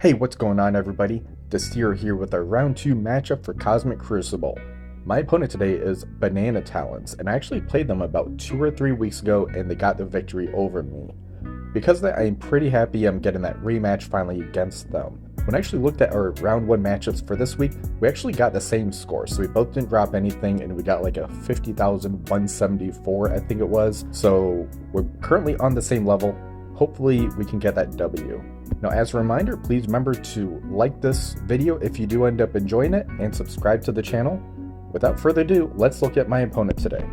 Hey, what's going on everybody? Destir here with our round 2 matchup for Cosmic Crucible. My opponent today is Banana Talents, and I actually played them about 2 or 3 weeks ago and they got the victory over me. Because of that, I'm pretty happy I'm getting that rematch finally against them. When I actually looked at our round 1 matchups for this week, we actually got the same score, so we both didn't drop anything and we got like a 50,174 I think it was. So we're currently on the same level. Hopefully we can get that W. Now, as a reminder, please remember to like this video if you do end up enjoying it and subscribe to the channel. Without further ado, let's look at my opponent today.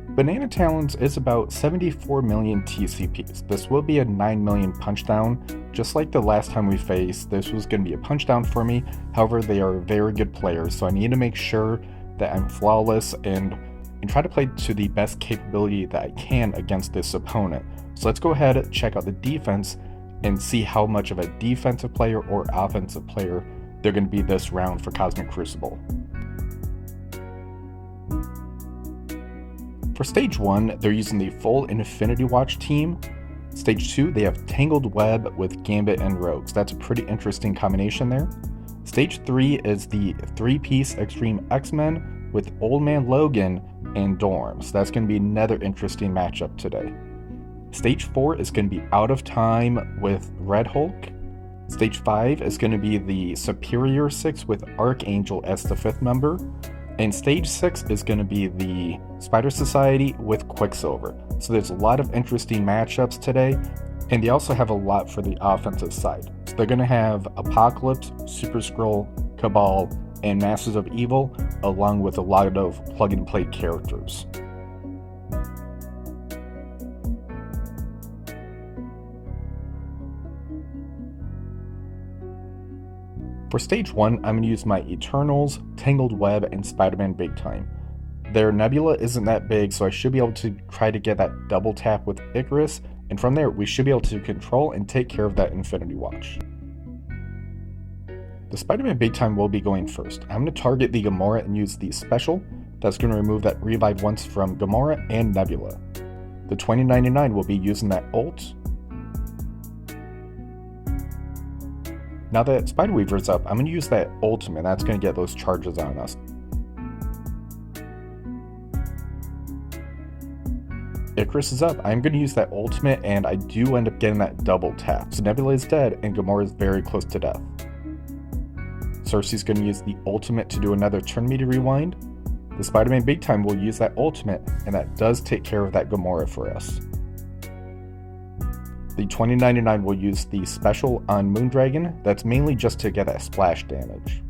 Banana Talents is about 74 million TCPs. This will be a 9 million punchdown. Just like the last time we faced, this was going to be a punchdown for me. However, they are very good players, so I need to make sure that I'm flawless and try to play to the best capability that I can against this opponent. So let's go ahead and check out the defense and see how much of a defensive player or offensive player they're going to be this round for Cosmic Crucible. For Stage 1, they're using the full Infinity Watch team. Stage 2, they have Tangled Web with Gambit and Rogues. That's a pretty interesting combination there. Stage 3 is the 3-piece X-Treme X-Men with Old Man Logan and Dorms. That's going to be another interesting matchup today. Stage 4 is going to be Out of Time with Red Hulk. Stage 5 is going to be the Superior 6 with Archangel as the 5th member. And Stage 6 is going to be the Spider Society with Quicksilver. So there's a lot of interesting matchups today, and they also have a lot for the offensive side. So they're going to have Apocalypse, Super Skrull, Cabal, and Masters of Evil, along with a lot of plug-and-play characters. For Stage 1, I'm going to use my Eternals, Tangled Web, and Spider-Man Big Time. Their Nebula isn't that big, so I should be able to try to get that double tap with Icarus, and from there we should be able to control and take care of that Infinity Watch. The Spider-Man Big Time will be going first. I'm going to target the Gamora and use the special. That's going to remove that revive once from Gamora and Nebula. The 2099 will be using that ult. Now that Spider Weaver's up, I'm going to use that ultimate. That's going to get those charges on us. Icarus is up. I'm going to use that ultimate, and I do end up getting that double tap. So Nebula is dead, and Gamora is very close to death. Cersei's going to use the ultimate to do another turn meter rewind. The Spider-Man Big Time will use that ultimate, and that does take care of that Gamora for us. The 2099 will use the special on Moondragon. That's mainly just to get that splash damage.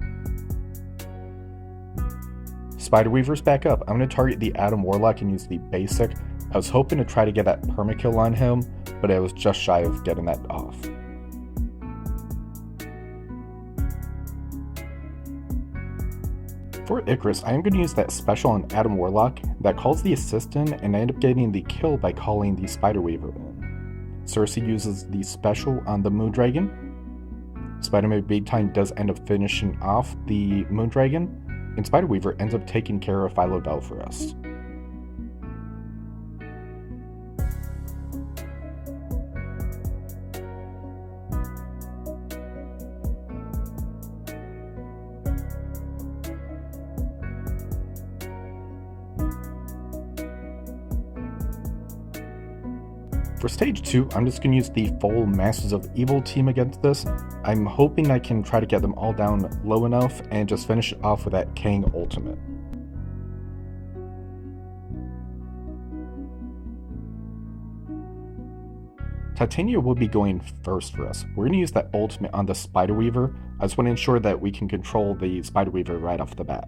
Spider Weaver's back up. I'm going to target the Adam Warlock and use the basic. I was hoping to try to get that permakill on him, but I was just shy of getting that off. For Icarus, I am going to use that special on Adam Warlock that calls the assistant, and I end up getting the kill by calling the Spider Weaver in. Cersei uses the special on the Moondragon. Spider-Man Big Time does end up finishing off the Moondragon, and Spider Weaver ends up taking care of Philodel for us. For Stage 2, I'm just going to use the full Masters of Evil team against this. I'm hoping I can try to get them all down low enough and just finish it off with that Kang ultimate. Titania will be going first for us. We're going to use that ultimate on the Spider Weaver. I just want to ensure that we can control the Spider Weaver right off the bat.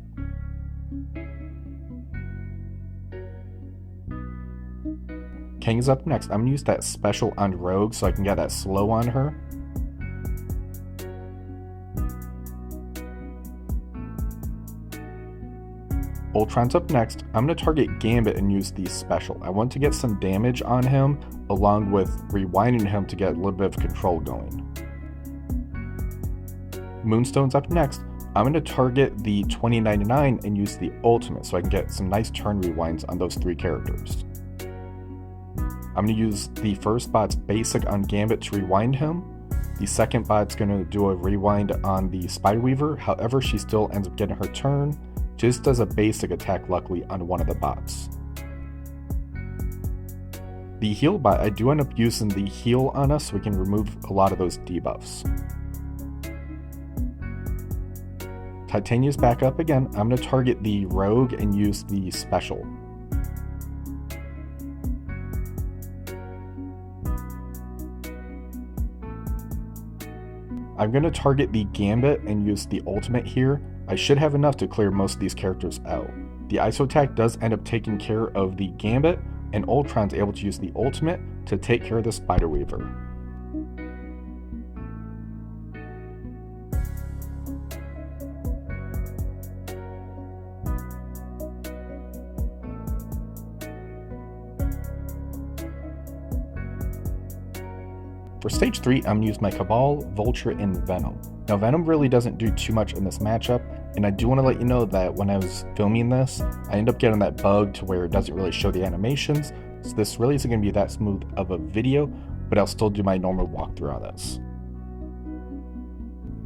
Kang is up next. I'm going to use that special on Rogue so I can get that slow on her. Ultron's up next. I'm going to target Gambit and use the special. I want to get some damage on him along with rewinding him to get a little bit of control going. Moonstone's up next. I'm going to target the 2099 and use the ultimate so I can get some nice turn rewinds on those 3 characters. I'm going to use the first bot's basic on Gambit to rewind him. The second bot's going to do a rewind on the Spiderweaver, however she still ends up getting her turn, just does a basic attack luckily on one of the bots. The heal bot, I do end up using the heal on us so we can remove a lot of those debuffs. Titania's back up again. I'm going to target the rogue and use the special. I'm going to target the Gambit and use the ultimate here. I should have enough to clear most of these characters out. The ISO attack does end up taking care of the Gambit, and Ultron's able to use the ultimate to take care of the Spiderweaver. For stage 3, I'm going to use my Cabal, Vulture, and Venom. Now Venom really doesn't do too much in this matchup, and I do want to let you know that when I was filming this, I ended up getting that bug to where it doesn't really show the animations, so this really isn't going to be that smooth of a video, but I'll still do my normal walkthrough on this.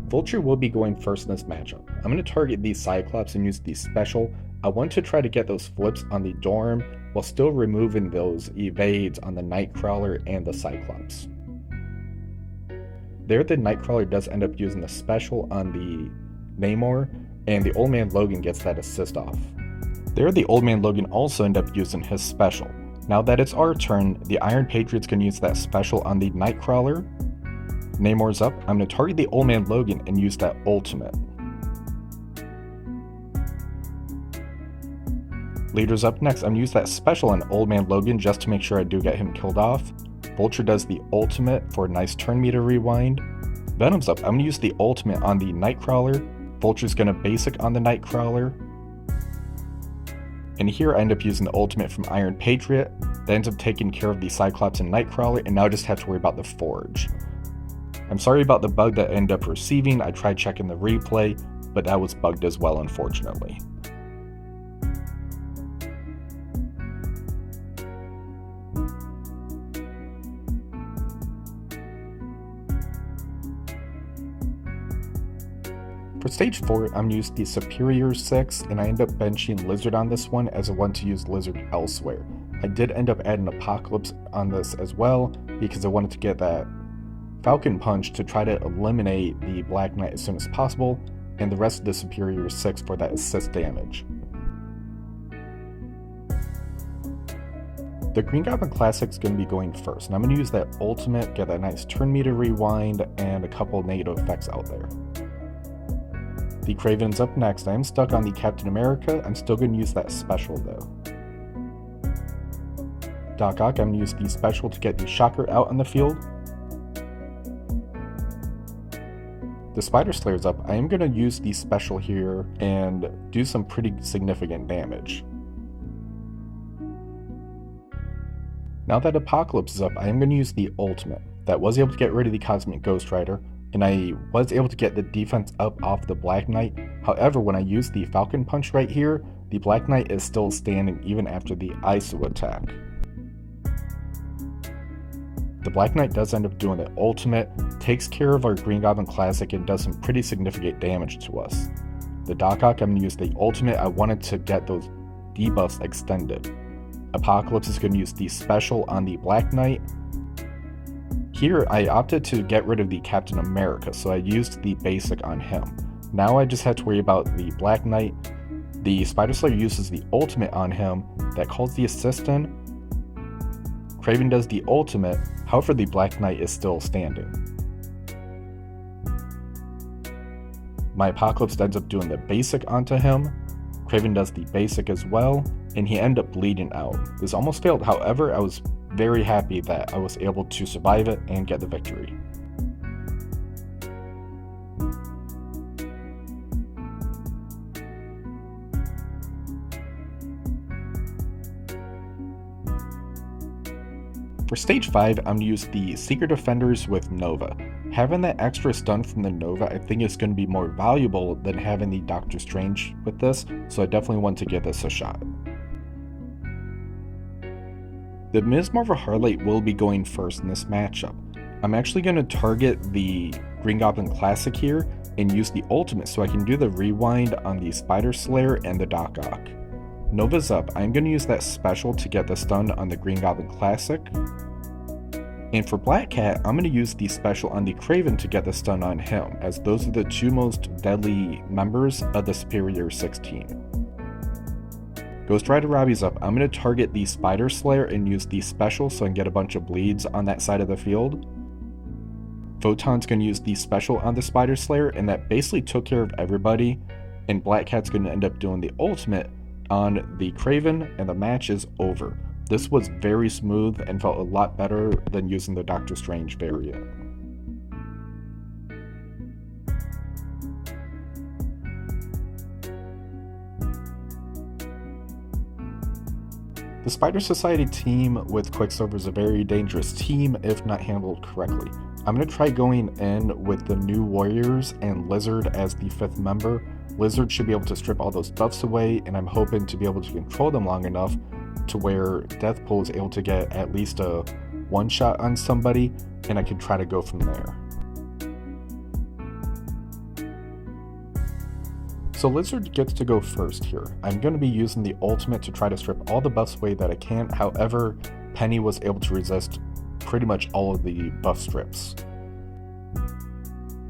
Vulture will be going first in this matchup. I'm going to target the Cyclops and use the special. I want to try to get those flips on the Dorm, while still removing those evades on the Nightcrawler and the Cyclops. There, the Nightcrawler does end up using the special on the Namor, and the Old Man Logan gets that assist off. There, the Old Man Logan also end up using his special. Now that it's our turn, the Iron Patriot's going to use that special on the Nightcrawler. Namor's up. I'm going to target the Old Man Logan and use that ultimate. Leader's up next. I'm going to use that special on Old Man Logan just to make sure I do get him killed off. Vulture does the ultimate for a nice turn meter rewind. Venom's up. I'm going to use the ultimate on the Nightcrawler. Vulture's going to basic on the Nightcrawler. And here I end up using the ultimate from Iron Patriot. That ends up taking care of the Cyclops and Nightcrawler, and now I just have to worry about the Forge. I'm sorry about the bug that I ended up receiving. I tried checking the replay, but that was bugged as well, unfortunately. For stage 4, I'm going to use the Superior 6, and I end up benching Lizard on this one as I want to use Lizard elsewhere. I did end up adding Apocalypse on this as well, because I wanted to get that Falcon Punch to try to eliminate the Black Knight as soon as possible, and the rest of the Superior 6 for that assist damage. The Green Goblin Classic is going to be going first, and I'm going to use that ultimate, get that nice turn meter rewind, and a couple negative effects out there. The Kraven's up next. I am stuck on the Captain America. I'm still going to use that special though. Doc Ock, I'm going to use the special to get the Shocker out on the field. The Spider Slayer's up. I am going to use the special here and do some pretty significant damage. Now that Apocalypse is up, I am going to use the ultimate. That was able to get rid of the Cosmic Ghost Rider, and I was able to get the defense up off the Black Knight. However, when I use the Falcon Punch right here, the Black Knight is still standing even after the ISO attack. The Black Knight does end up doing the ultimate, takes care of our Green Goblin Classic, and does some pretty significant damage to us. The Doc Ock, I'm going to use the ultimate. I wanted to get those debuffs extended. Apocalypse is going to use the special on the Black Knight. Here, I opted to get rid of the Captain America, so I used the basic on him. Now I just have to worry about the Black Knight. The Spider Slayer uses the ultimate on him, that calls the assist in. Kraven does the ultimate, however the Black Knight is still standing. My Apocalypse ends up doing the basic onto him. Kraven does the basic as well, and he ended up bleeding out. This almost failed, however I was very happy that I was able to survive it and get the victory. For stage 5, I'm going to use the Secret Defenders with Nova. Having that extra stun from the Nova I think is going to be more valuable than having the Doctor Strange with this, so I definitely want to give this a shot. The Ms. Marvel Harlot will be going first in this matchup. I'm actually going to target the Green Goblin Classic here and use the ultimate so I can do the rewind on the Spider Slayer and the Doc Ock. Nova's up. I'm going to use that special to get the stun on the Green Goblin Classic. And for Black Cat, I'm going to use the special on the Craven to get the stun on him, as those are the two most deadly members of the Superior 6 team. Ghost Rider Robbie's up. I'm going to target the Spider Slayer and use the special so I can get a bunch of bleeds on that side of the field. Photon's going to use the special on the Spider Slayer, and that basically took care of everybody. And Black Cat's going to end up doing the ultimate on the Craven, and the match is over. This was very smooth and felt a lot better than using the Doctor Strange variant. The Spider Society team with Quicksilver is a very dangerous team if not handled correctly. I'm going to try going in with the new Warriors and Lizard as the 5th member. Lizard should be able to strip all those buffs away, and I'm hoping to be able to control them long enough to where Deathpool is able to get at least a one-shot on somebody, and I can try to go from there. So Lizard gets to go first here. I'm going to be using the ultimate to try to strip all the buffs away that I can. However, Penny was able to resist pretty much all of the buff strips.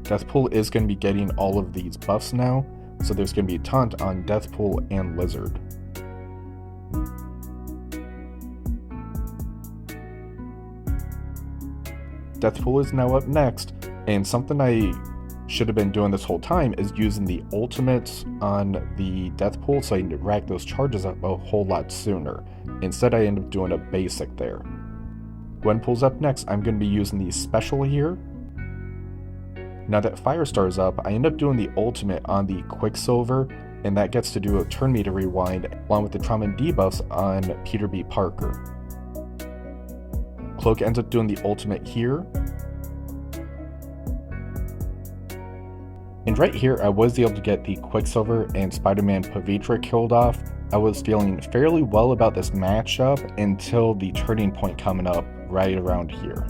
Deathpool is going to be getting all of these buffs now, so there's going to be a taunt on Deathpool and Lizard. Deathpool is now up next, and something I should have been doing this whole time is using the ultimate on the Deathpool so I can rack those charges up a whole lot sooner. Instead, I end up doing a basic there. Gwenpool's up next. I'm going to be using the special here. Now that Firestar's up, I end up doing the ultimate on the Quicksilver, and that gets to do a turn meter rewind along with the trauma and debuffs on Peter B. Parker. Cloak ends up doing the ultimate here. And right here, I was able to get the Quicksilver and Spider-Man Pavitra killed off. I was feeling fairly well about this matchup until the turning point coming up right around here.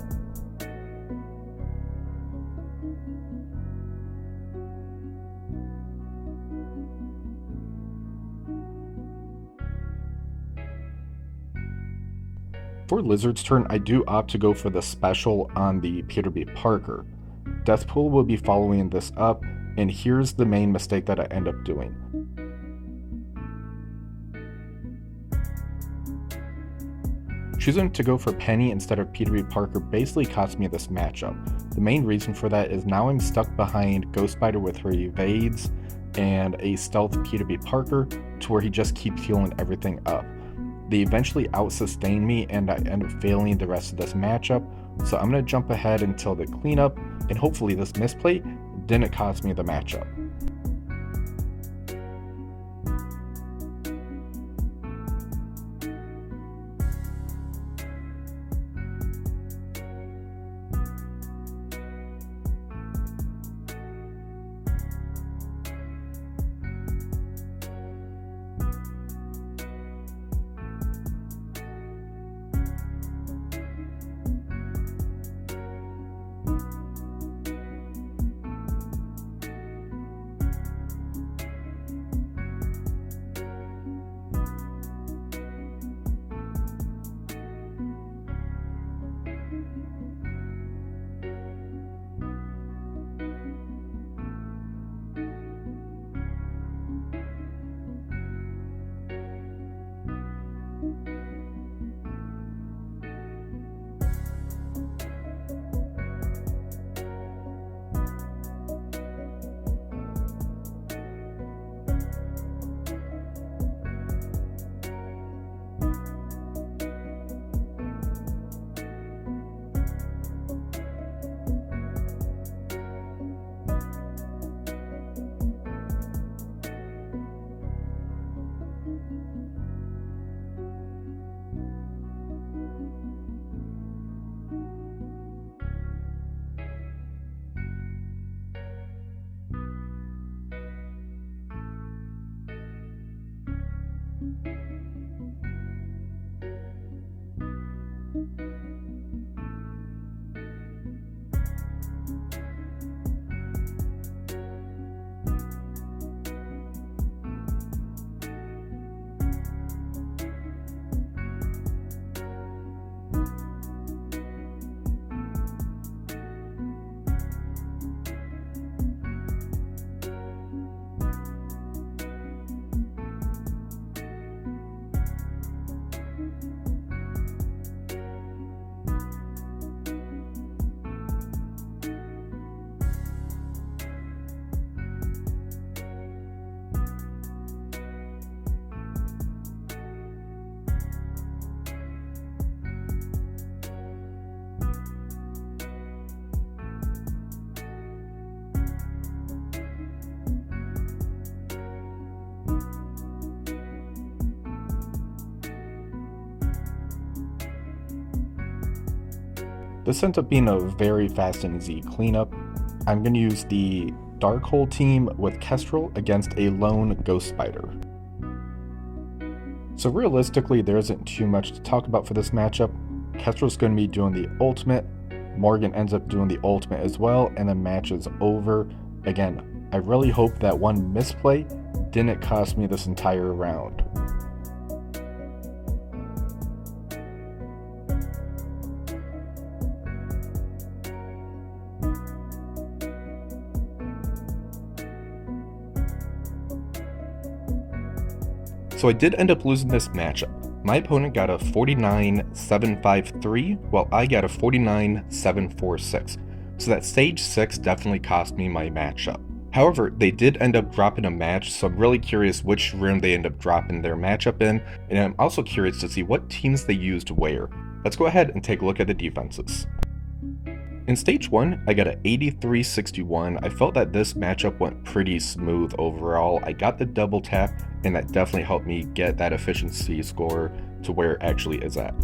For Lizard's turn, I do opt to go for the special on the Peter B. Parker. Deathpool will be following this up, and here's the main mistake that I end up doing. Choosing to go for Penny instead of Peter B. Parker basically cost me this matchup. The main reason for that is now I'm stuck behind Ghost Spider with her evades and a stealth Peter B. Parker to where he just keeps healing everything up. They eventually out-sustain me, and I end up failing the rest of this matchup, so I'm going to jump ahead until the cleanup, and hopefully this misplay didn't cost me the matchup. This ends up being a very fast and easy cleanup. I'm going to use the Dark Hole team with Kestrel against a lone Ghost Spider. So realistically, there isn't too much to talk about for this matchup. Kestrel's going to be doing the ultimate, Morgan ends up doing the ultimate as well, and the match is over. Again, I really hope that one misplay didn't cost me this entire round. So I did end up losing this matchup. My opponent got a 49-753, while I got a 49-746. So that stage 6 definitely cost me my matchup. However, they did end up dropping a match, so I'm really curious which room they end up dropping their matchup in, and I'm also curious to see what teams they used where. Let's go ahead and take a look at the defenses. In stage 1, I got an 83-61. I felt that this matchup went pretty smooth overall. I got the double tap, and that definitely helped me get that efficiency score to where it actually is at.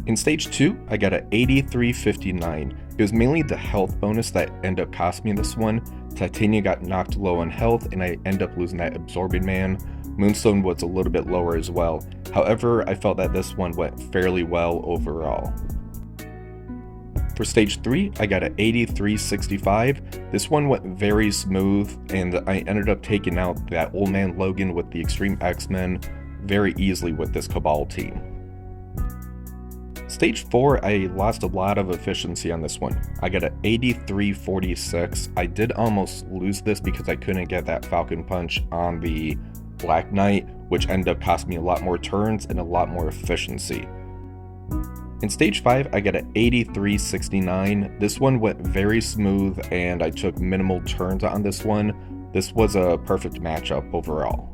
In stage 2, I got an 83-59. It was mainly the health bonus that ended up costing me this one. Titania got knocked low on health, and I ended up losing that Absorbing Man. Moonstone was a little bit lower as well. However, I felt that this one went fairly well overall. For stage 3, I got an 83-65. This one went very smooth, and I ended up taking out that old man Logan with the X-Treme X-Men very easily with this Cabal team. Stage 4, I lost a lot of efficiency on this one. I got an 83-46. I did almost lose this because I couldn't get that Falcon Punch on the Black Knight, which ended up costing me a lot more turns and a lot more efficiency. In stage 5, I got an 83-69. This one went very smooth and I took minimal turns on this one. This was a perfect matchup overall.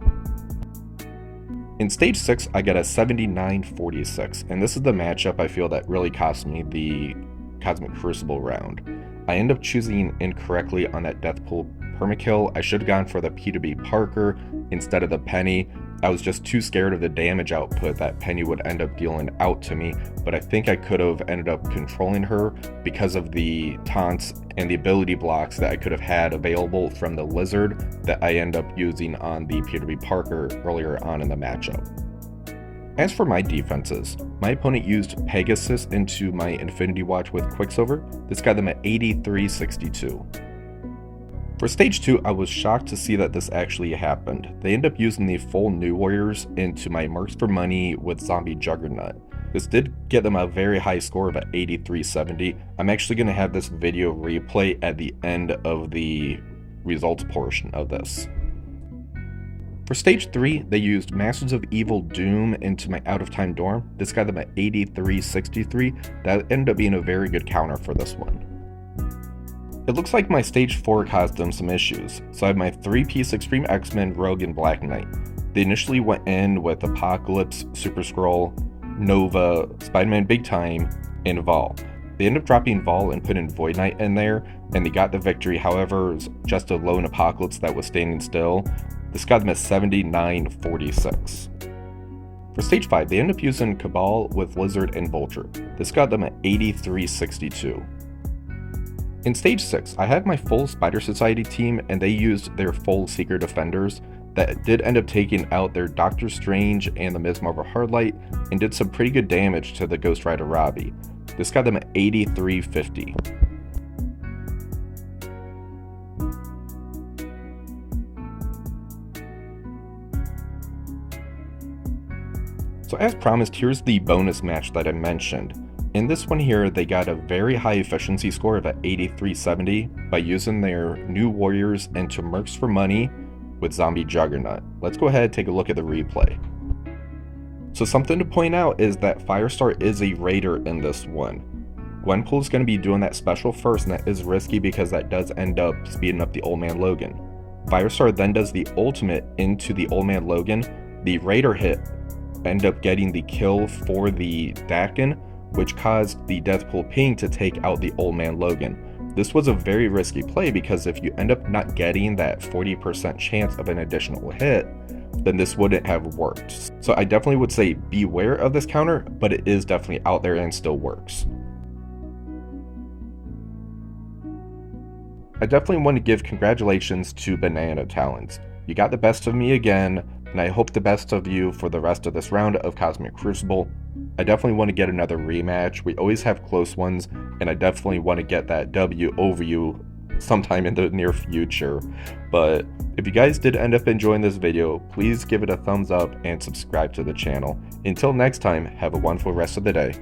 In stage 6, I got a 79-46, and this is the matchup I feel that really cost me the Cosmic Crucible round. I ended up choosing incorrectly on that death pool permakill. I should have gone for the P2B Parker instead of the Penny. I was just too scared of the damage output that Penny would end up dealing out to me, but I think I could have ended up controlling her because of the taunts and the ability blocks that I could have had available from the Lizard that I end up using on the P2B Parker earlier on in the matchup. As for my defenses, my opponent used Pegasus into my Infinity Watch with Quicksilver. This got them at 83-62. For stage 2, I was shocked to see that this actually happened. They ended up using the full New Warriors into my Mercs for Money with Zombie Juggernaut. This did get them a very high score of 83-70. I'm actually going to have this video replay at the end of the results portion of this. For stage 3, they used Masters of Evil Doom into my Out of Time Dorm. This got them at 83-63. That ended up being a very good counter for this one. It looks like my stage 4 caused them some issues, so I have my 3-piece X-Treme X-Men, Rogue, and Black Knight. They initially went in with Apocalypse, Super Skrull, Nova, Spider-Man Big Time, and Vol. They ended up dropping Vol and putting Void Knight in there, and they got the victory. However, it was just a lone Apocalypse that was standing still. This got them at 79-46. For stage 5, they ended up using Cabal with Lizard and Vulture. This got them at 83-62. In stage 6, I had my full Spider Society team, and they used their full Seeker Defenders that did end up taking out their Doctor Strange and the Ms. Marvel Hardlight, and did some pretty good damage to the Ghost Rider Robbie. This got them at 83-50. So as promised, here's the bonus match that I mentioned. In this one here, they got a very high efficiency score of 83-70 by using their New Warriors into Mercs for Money with Zombie Juggernaut. Let's go ahead and take a look at the replay. So something to point out is that Firestar is a Raider in this one. Gwenpool is going to be doing that special first, and that is risky because that does end up speeding up the Old Man Logan. Firestar then does the ultimate into the Old Man Logan. The Raider hit end up getting the kill for the Dakin, which caused the Deathpool ping to take out the Old Man Logan. This was a very risky play because if you end up not getting that 40% chance of an additional hit, then this wouldn't have worked. So I definitely would say beware of this counter, but it is definitely out there and still works. I definitely want to give congratulations to Banana Talents. You got the best of me again, and I hope the best of you for the rest of this round of Cosmic Crucible. I definitely want to get another rematch. We always have close ones, and I definitely want to get that W over you sometime in the near future. But if you guys did end up enjoying this video, please give it a thumbs up and subscribe to the channel. Until next time, have a wonderful rest of the day.